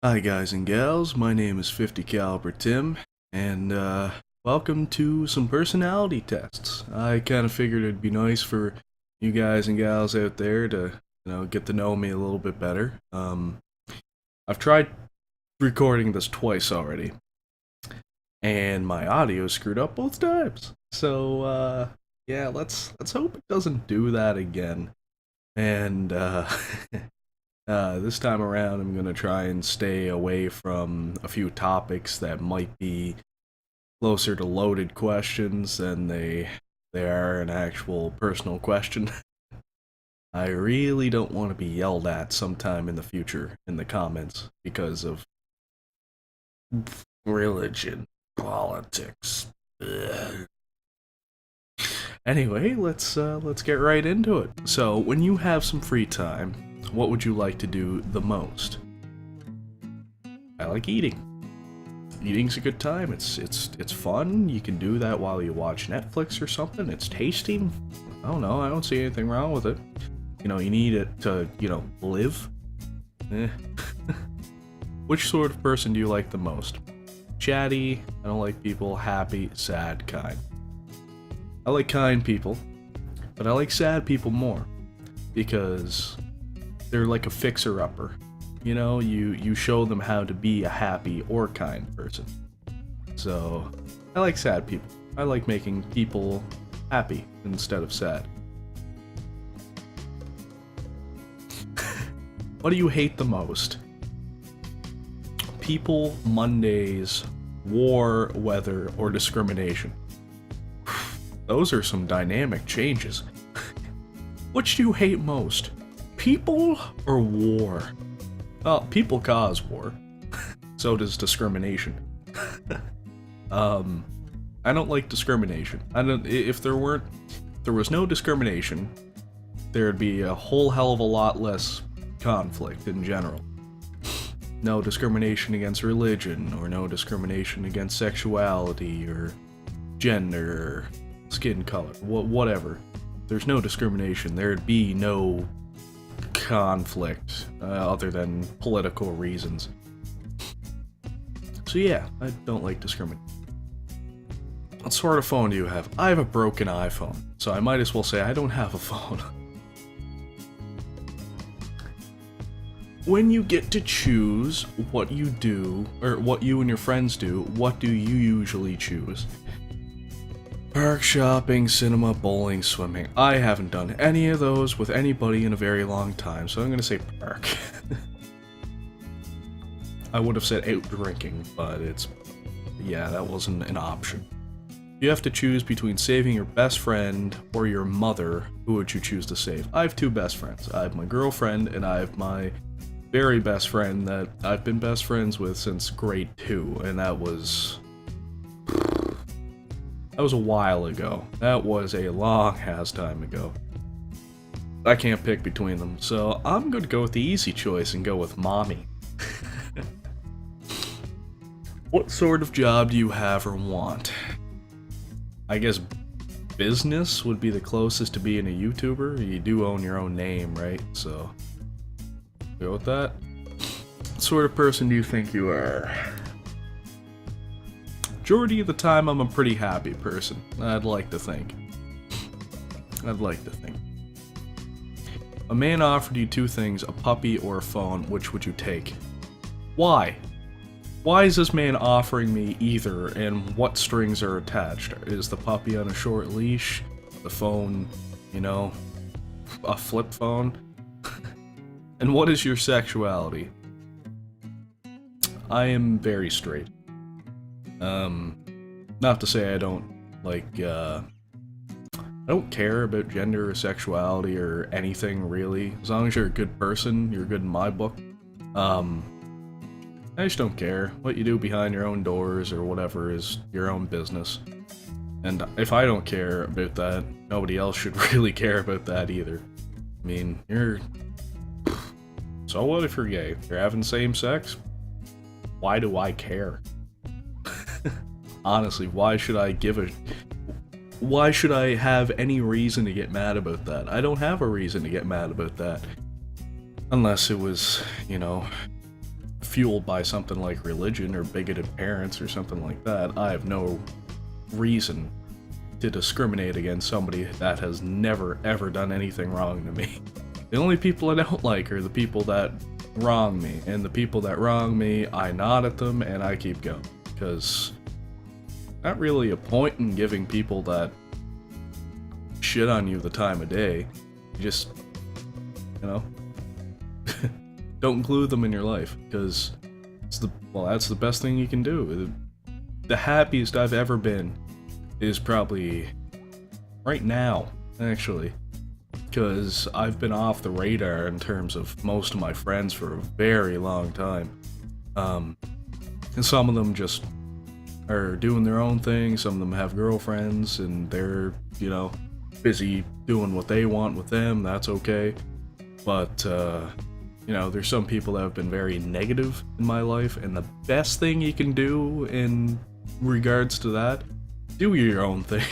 Hi guys and gals, my name is 50 Caliber Tim, and welcome to some personality tests. I kind of figured it'd be nice for you guys and gals out there to, get to know me a little bit better. I've tried recording this twice already, and my audio screwed up both times. So, yeah, let's hope it doesn't do that again. And this time around, I'm gonna try and stay away from a few topics that might be closer to loaded questions than they are an actual personal question. I really don't want to be yelled at sometime in the future in the comments because of religion, politics. Ugh. Anyway, let's get right into it. So, when you have some free time, what would you like to do the most? I like eating. Eating's a good time. It's fun. You can do that while you watch Netflix or something. It's tasty. I don't know. I don't see anything wrong with it. You need it to, live. Eh. Which sort of person do you like the most? Chatty. I don't like people. Happy, sad, kind. I like kind people, but I like sad people more because they're like a fixer-upper. You show them how to be a happy or kind person. So, I like sad people. I like making people happy instead of sad. What do you hate the most? People, Mondays, war, weather, or discrimination. Those are some dynamic changes. Which do you hate most? People or war? Well, people cause war. So does discrimination. I don't like discrimination. If there was no discrimination, there'd be a whole hell of a lot less conflict in general. No discrimination against religion, or no discrimination against sexuality, or gender, or skin color, whatever. There's no discrimination. There'd be no conflict other than political reasons. So yeah, I don't like discrimination. What sort of phone do you have? I have a broken iPhone, so I might as well say I don't have a phone. When you get to choose what you do, or what you and your friends do, what do you usually choose? Park shopping, cinema, bowling, swimming. I haven't done any of those with anybody in a very long time, so I'm gonna say park. I would have said out drinking, but yeah, that wasn't an option. You have to choose between saving your best friend or your mother. Who would you choose to save? I have two best friends. I have my girlfriend, and I have my very best friend that I've been best friends with since grade 2, and that was a while ago. That was a long ass time ago. I can't pick between them, so I'm gonna go with the easy choice and go with mommy. What sort of job do you have or want? I guess business would be the closest to being a YouTuber. You do own your own name, right? So, go with that. What sort of person do you think you are? Majority of the time, I'm a pretty happy person. I'd like to think. A man offered you two things, a puppy or a phone. Which would you take? Why? Why is this man offering me either, and what strings are attached? Is the puppy on a short leash? The phone, a flip phone? And what is your sexuality? I am very straight. Not to say I don't I don't care about gender or sexuality or anything really. As long as you're a good person, you're good in my book. I just don't care. What you do behind your own doors or whatever is your own business. And if I don't care about that, nobody else should really care about that either. I mean, so what if you're gay? You're having same sex? Why do I care? Honestly, why should I have any reason to get mad about that? I don't have a reason to get mad about that. Unless it was, fueled by something like religion or bigoted parents or something like that, I have no reason to discriminate against somebody that has never ever done anything wrong to me. The only people I don't like are the people that wrong me, and the people that wrong me, I nod at them and I keep going, because not really a point in giving people that shit on you the time of day. You just, you know, don't include them in your life, because that's the best thing you can do. The happiest I've ever been is probably right now, actually, because I've been off the radar in terms of most of my friends for a very long time. And some of them just are doing their own thing, some of them have girlfriends, and they're, you know, busy doing what they want with them, that's okay. But, you know, there's some people that have been very negative in my life, and the best thing you can do in regards to that, do your own thing.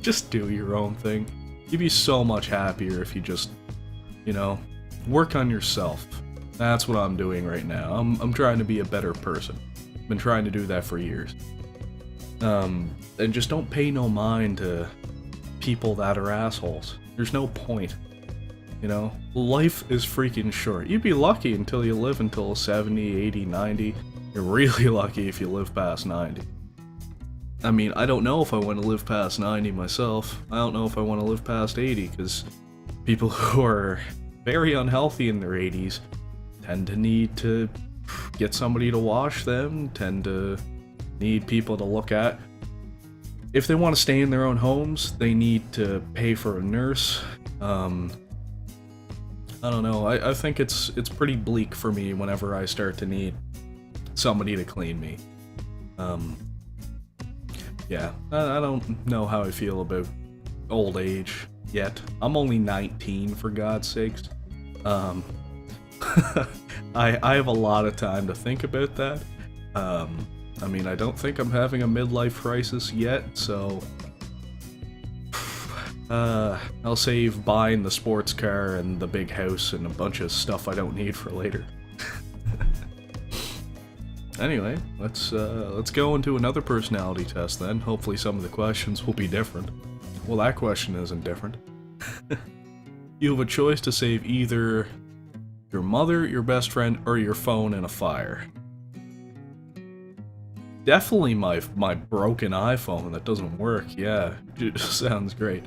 Just do your own thing. You'd be so much happier if you just, you know, work on yourself. That's what I'm doing right now. I'm trying to be a better person. I've been trying to do that for years. And just don't pay no mind to people that are assholes. There's no point. You know, life is freaking short. You'd be lucky until you live until 70, 80, 90. You're really lucky if you live past 90. I mean, I don't know if I want to live past 90 myself. I don't know if I want to live past 80, because people who are very unhealthy in their 80s tend to need to get somebody to wash them, tend to need people to look at. If they want to stay in their own homes, they need to pay for a nurse. I don't know, I think it's pretty bleak for me whenever I start to need somebody to clean me. Yeah, I don't know how I feel about old age yet. I'm only 19, for God's sakes. I have a lot of time to think about that. I mean, I don't think I'm having a midlife crisis yet, so I'll save buying the sports car and the big house and a bunch of stuff I don't need for later. Anyway, let's go into another personality test then. Hopefully some of the questions will be different. Well, that question isn't different. You have a choice to save either your mother, your best friend, or your phone in a fire. Definitely my broken iPhone that doesn't work, yeah. It sounds great.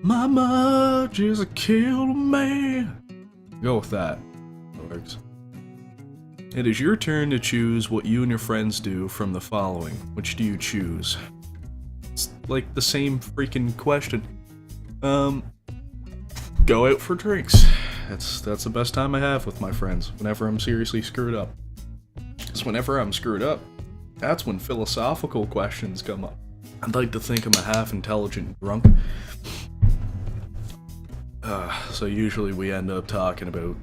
Mama just killed a man. Go with that. That works. It is your turn to choose what you and your friends do from the following. Which do you choose? It's like the same freaking question. Go out for drinks. That's the best time I have with my friends, whenever I'm seriously screwed up. Because whenever I'm screwed up, that's when philosophical questions come up. I'd like to think I'm a half-intelligent drunk. So usually we end up talking about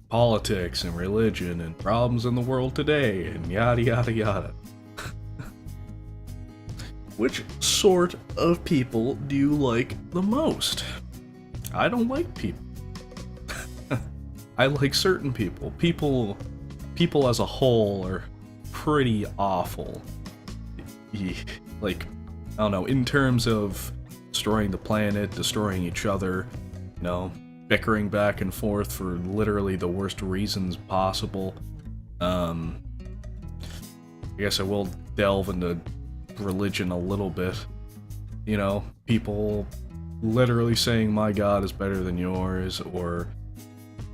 politics and religion and problems in the world today and yada yada yada. Which sort of people do you like the most? I don't like people. I like certain people. People as a whole are pretty awful. Like, I don't know, in terms of destroying the planet, destroying each other, you know, bickering back and forth for literally the worst reasons possible. I guess I will delve into religion a little bit. You know, people literally saying my God is better than yours, or,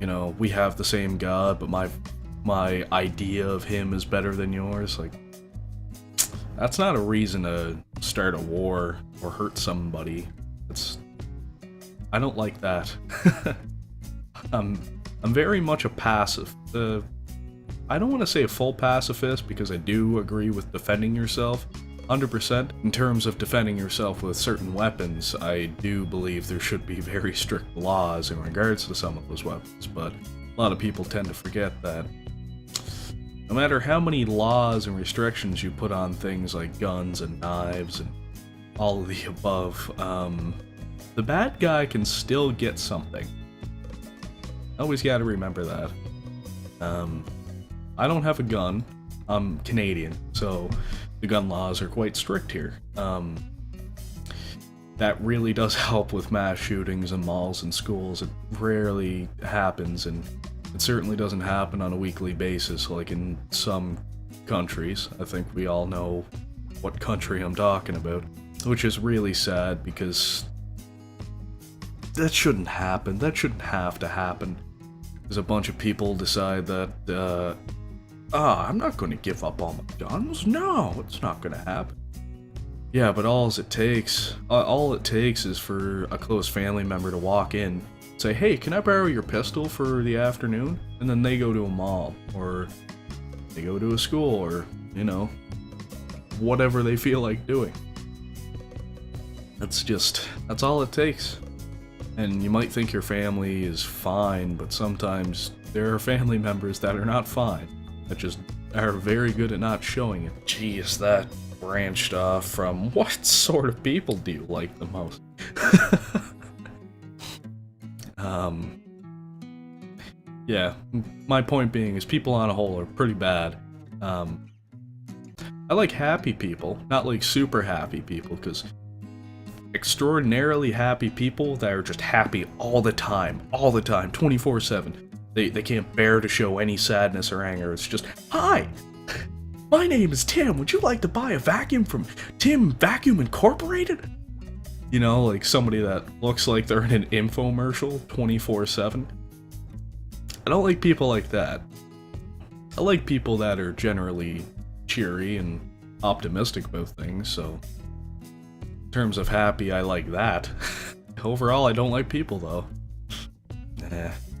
you know, we have the same God, but my idea of him is better than yours. Like, that's not a reason to start a war or hurt somebody. I don't like that. I'm very much a passive. I don't want to say a full pacifist, because I do agree with defending yourself 100%. In terms of defending yourself with certain weapons, I do believe there should be very strict laws in regards to some of those weapons, but a lot of people tend to forget that no matter how many laws and restrictions you put on things like guns and knives and all of the above, the bad guy can still get something. Always gotta remember that. I don't have a gun. I'm Canadian, so the gun laws are quite strict here. That really does help with mass shootings in malls and schools. It rarely happens, and it certainly doesn't happen on a weekly basis like in some countries. I think we all know what country I'm talking about, which is really sad because that shouldn't happen. That shouldn't have to happen. Because a bunch of people decide that, I'm not going to give up all my guns. No, it's not going to happen. Yeah, but all it takes is for a close family member to walk in, say, hey, can I borrow your pistol for the afternoon? And then they go to a mall, or they go to a school, or, you know, whatever they feel like doing. That's all it takes. And you might think your family is fine, but sometimes there are family members that are not fine, that just are very good at not showing it. Jeez, that branched off from what sort of people do you like the most? Yeah, my point being is people on a whole are pretty bad. I like happy people, not like super happy people, because extraordinarily happy people that are just happy all the time, 24/7. They can't bear to show any sadness or anger. It's just, hi, my name is Tim. Would you like to buy a vacuum from Tim Vacuum Incorporated? You know, like somebody that looks like they're in an infomercial 24/7. I don't like people like that. I like people that are generally cheery and optimistic about things, so in terms of happy, I like that. Overall, I don't like people, though.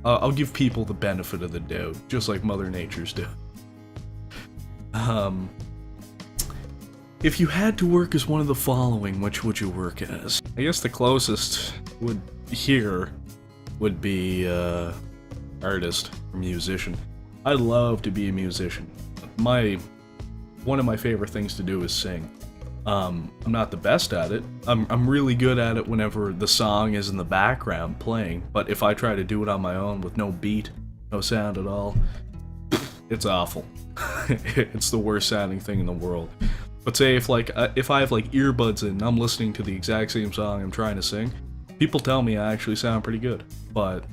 I'll give people the benefit of the doubt, just like Mother Nature's do. If you had to work as one of the following, which would you work as? I guess the closest would be artist or musician. I'd love to be a musician. One of my favorite things to do is sing. I'm not the best at it. I'm really good at it whenever the song is in the background playing, but if I try to do it on my own with no beat, no sound at all, it's awful. It's the worst sounding thing in the world. But say if I have like earbuds in and I'm listening to the exact same song I'm trying to sing, people tell me I actually sound pretty good, but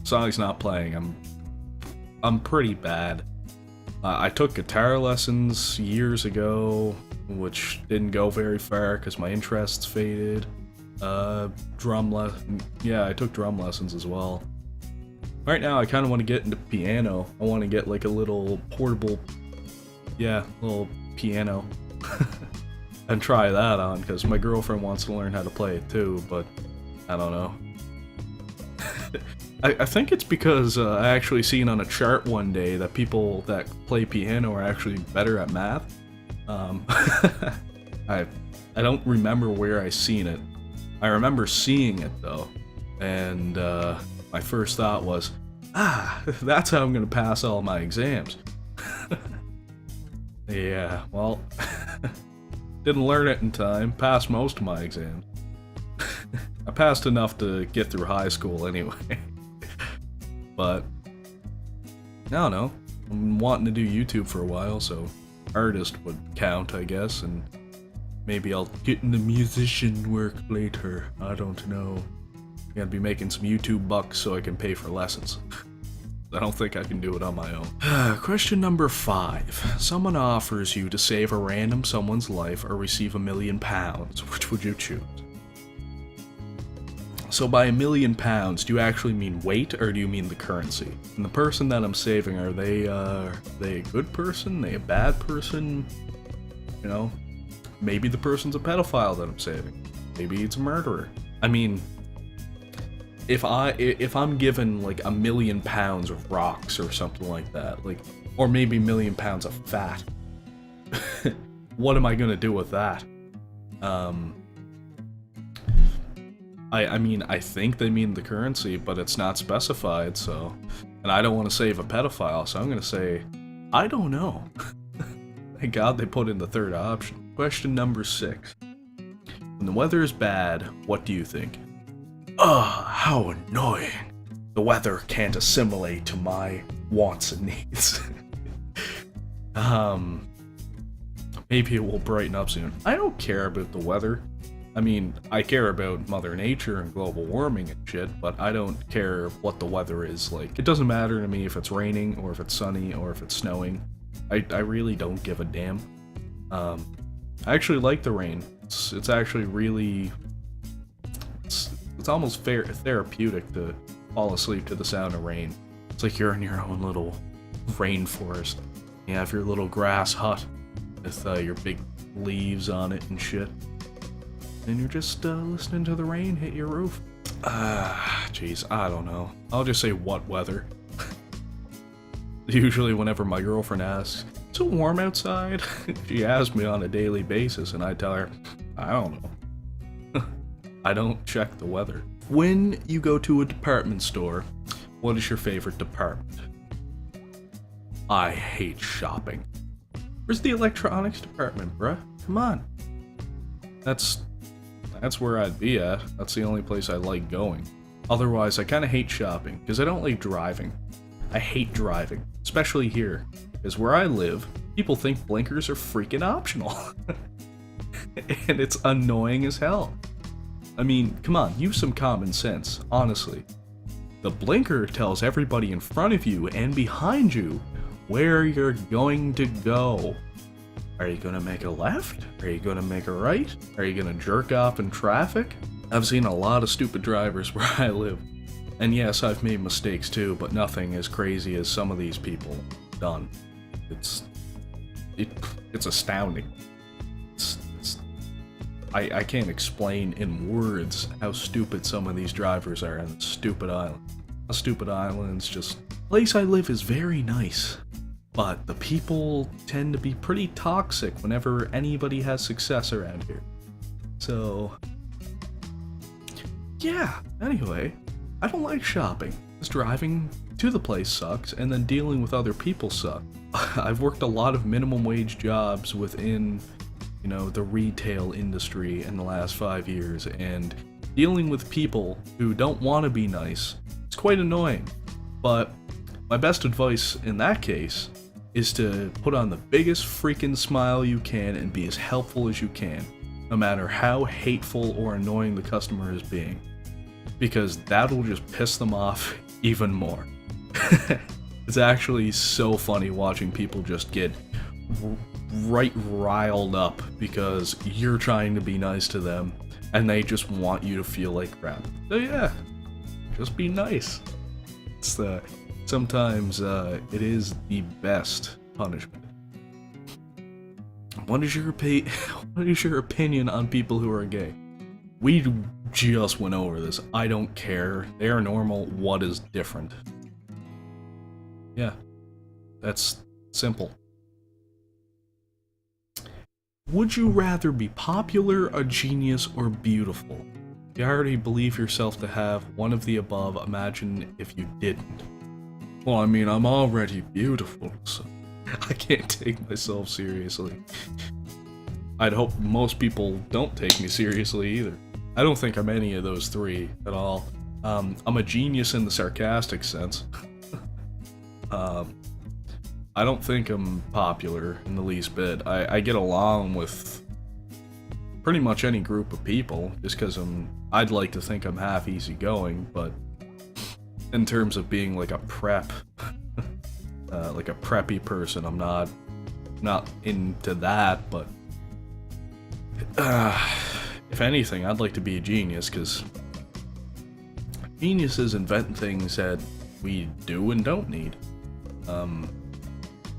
song's not playing. I'm pretty bad. I took guitar lessons years ago, which didn't go very far because my interests faded. I took drum lessons as well. Right now, I kind of want to get into piano. I want to get like a little portable, little piano, and try that on because my girlfriend wants to learn how to play it too, but I don't know. I think it's because I actually seen on a chart one day that people that play piano are actually better at math. I don't remember where I seen it. I remember seeing it though, and my first thought was, that's how I'm gonna pass all my exams. Yeah, well, didn't learn it in time, passed most of my exams. I passed enough to get through high school anyway. But, I don't know, I'm wanting to do YouTube for a while, so artist would count, I guess, and maybe I'll get into musician work later, I don't know. Gotta be making some YouTube bucks so I can pay for lessons. I don't think I can do it on my own. Question number 5. Someone offers you to save a random someone's life or receive £1 million. Which would you choose? So by £1 million, do you actually mean weight or do you mean the currency? And the person that I'm saving, are they a good person? Are they a bad person? You know, maybe the person's a pedophile that I'm saving. Maybe it's a murderer. I mean, if I'm given like £1 million of rocks or something like that, like, or maybe £1 million of fat, what am I gonna do with that? I mean, I think they mean the currency, but it's not specified, so... And I don't want to save a pedophile, so I'm gonna say, I don't know. Thank God they put in the third option. Question number 6. When the weather is bad, what do you think? Ugh, how annoying. The weather can't assimilate to my wants and needs. Maybe it will brighten up soon. I don't care about the weather. I mean, I care about Mother Nature and global warming and shit, but I don't care what the weather is like. It doesn't matter to me if it's raining, or if it's sunny, or if it's snowing. I really don't give a damn. I actually like the rain. It's actually really... It's almost therapeutic to fall asleep to the sound of rain. It's like you're in your own little rainforest. You have your little grass hut with your big leaves on it and shit. And you're just listening to the rain hit your roof. Jeez, I don't know. I'll just say what weather. Usually whenever my girlfriend asks, is it warm outside? She asks me on a daily basis and I tell her, I don't know. I don't check the weather. When you go to a department store, what is your favorite department? I hate shopping. Where's the electronics department, bruh? Come on. That's where I'd be at. That's the only place I like going. Otherwise, I kind of hate shopping, because I don't like driving. I hate driving, especially here, because where I live, people think blinkers are freaking optional. And it's annoying as hell. I mean, come on, use some common sense, honestly. The blinker tells everybody in front of you and behind you where you're going to go. Are you gonna make a left? Are you gonna make a right? Are you gonna jerk off in traffic? I've seen a lot of stupid drivers where I live. And yes, I've made mistakes too, but nothing as crazy as some of these people done. It's astounding. I can't explain in words how stupid some of these drivers are on stupid island. A stupid island's just... The place I live is very nice, but the people tend to be pretty toxic whenever anybody has success around here. So... yeah, anyway, I don't like shopping. Just driving to the place sucks, and then dealing with other people suck. I've worked a lot of minimum wage jobs within, you know, the retail industry in the last 5 years, and dealing with people who don't want to be nice, it's quite annoying. But my best advice in that case is to put on the biggest freaking smile you can and be as helpful as you can, no matter how hateful or annoying the customer is being, because that'll just piss them off even more. It's actually so funny watching people just get right riled up because you're trying to be nice to them and they just want you to feel like crap. So yeah, just be nice. It's sometimes it is the best punishment. What is your opinion on people who are gay? We just went over this. I don't care. They are normal. What is different? Yeah, that's simple. Would you rather be popular, a genius, or beautiful? If you already believe yourself to have one of the above, imagine if you didn't. Well, I mean, I'm already beautiful, so I can't take myself seriously. I'd hope most people don't take me seriously either. I don't think I'm any of those three at all. I'm a genius in the sarcastic sense. I don't think I'm popular in the least bit. I get along with pretty much any group of people, just because I'd like to think I'm half easygoing, but in terms of being like a prep, like a preppy person, I'm not into that, but if anything, I'd like to be a genius, because geniuses invent things that we do and don't need.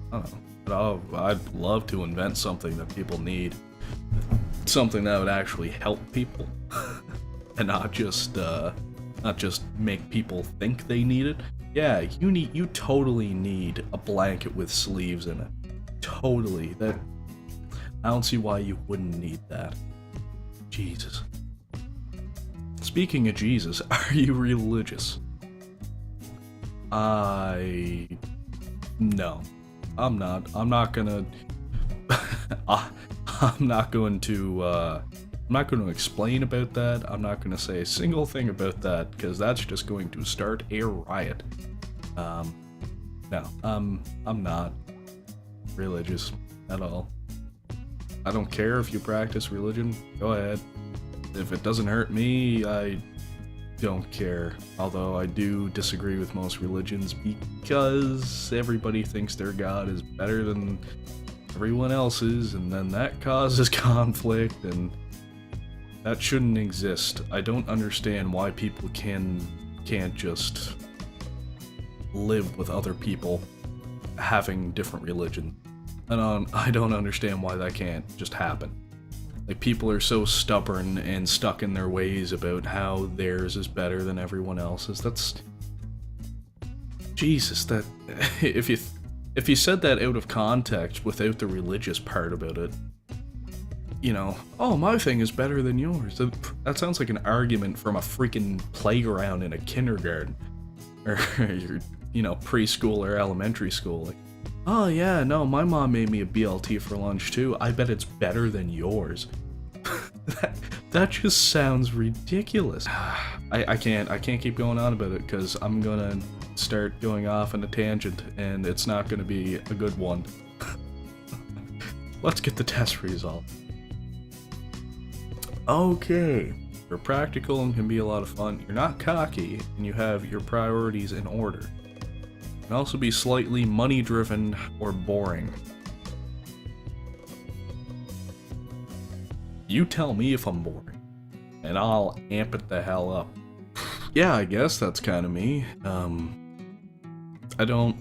I don't know, but I'd love to invent something that people need. Something that would actually help people. And not just make people think they need it. Yeah, you totally need a blanket with sleeves in it. Totally. I don't see why you wouldn't need that. Jesus. Speaking of Jesus, are you religious? No. I'm not. I'm not gonna explain about that. I'm not gonna say a single thing about that, because that's just going to start a riot. No, I'm not religious at all. I don't care if you practice religion, go ahead. If it doesn't hurt me, I don't care. Although I do disagree with most religions because everybody thinks their God is better than everyone else's, and then that causes conflict, and that shouldn't exist. I don't understand why people can't just live with other people having different religion. I don't understand why that can't just happen. Like, people are so stubborn and stuck in their ways about how theirs is better than everyone else's. That's... Jesus, that... If you said that out of context without the religious part about it, you know, oh, my thing is better than yours. That sounds like an argument from a freaking playground in a kindergarten. Or your, you know, preschool or elementary school. Like, oh yeah, no, my mom made me a BLT for lunch too. I bet it's better than yours. that just sounds ridiculous. I can't keep going on about it because I'm gonna start going off on a tangent and it's not gonna be a good one. Let's get the test result. Okay, you're practical and can be a lot of fun. You're not cocky and you have your priorities in order. Can also be slightly money-driven or boring. You tell me if I'm boring, and I'll amp it the hell up. Yeah, I guess that's kind of me. I don't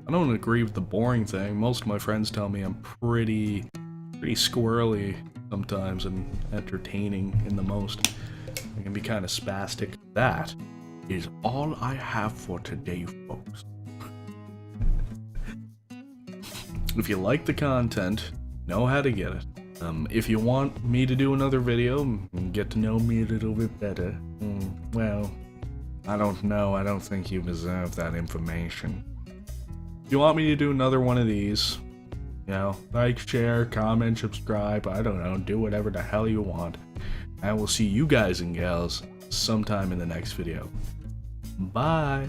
agree with the boring thing. Most of my friends tell me I'm pretty squirrely sometimes and entertaining in the most. I can be kind of spastic. That is all I have for today, folks. If you like the content, know how to get it. If you want me to do another video and get to know me a little bit better, well, I don't know. I don't think you deserve that information. If you want me to do another one of these, you know, like, share, comment, subscribe, I don't know, do whatever the hell you want. I will see you guys and gals sometime in the next video. Bye!